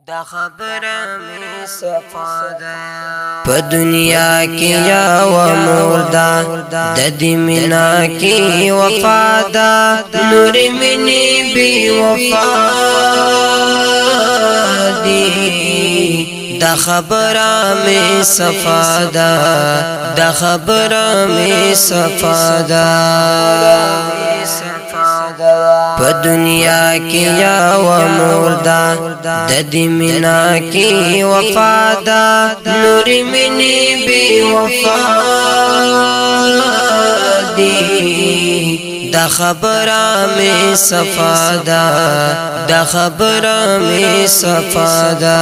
دا خبره می صفا ده په دنیا کې یا و مردا د دې مینا کې وفا ده نور منی بی وفا دی دا خبره می صفا ده دا خبره می صفا ده په دنیا کې یا و مردا د دې مینا کې وفا ده نور منی بی وفا دی دا خبره می صفا ده دا خبره می صفا ده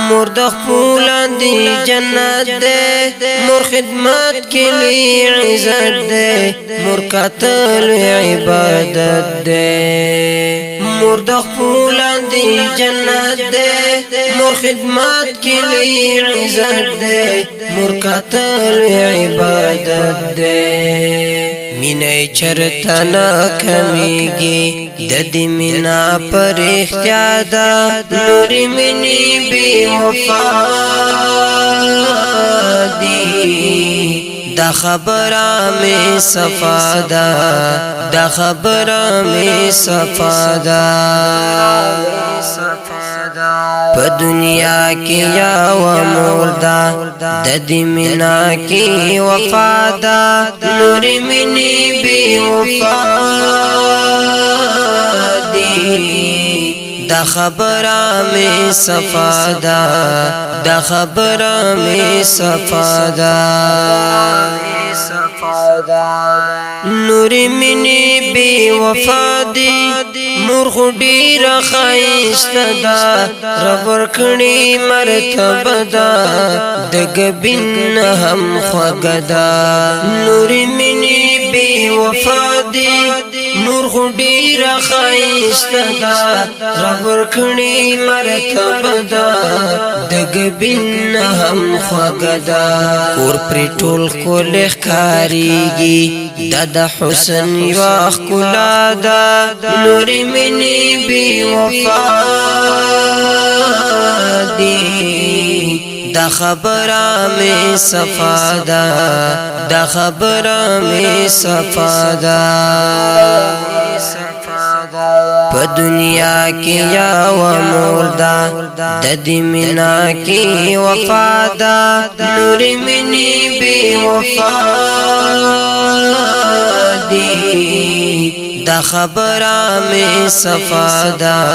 مرد خپل دی جنت دے مر خدمت کے لیے عزت دے مر قتل عبادت دے مرد خپل دی جنت دے مر خدمت کے لیے عزت دے مر قتل عبادت دے مینه چرته نه کمیږي د دې مینا پر اختیادا نور منی بی وفا دی دا خبره می صفا ده دا خبره می صفا ده په دنیا کې یا و مردا د دې مینا کې وفا ده نور منی بی وفا دی دا خبره می صفا ده دا خبره می صفا ده نور منی بی وفا دی مرغ ډیر خایسته ده رب ورکړي مرتبه ده د ګبین هم خوږه ده نور منی بی وفا دی مرغ ډیر خایسته ده رب ورکړي مرتبه ده د ګبین هم خوږه ده اور پر ټول کول ښکاریږي د حسن یو ښکلا ده نور منی بی وفا دی دا خبره می صفا ده دا خبره می صفا ده په دنیا کې یا و مردا د دې مینا کې وفا ده نور منی بی وفا دی دا خبره می صفا ده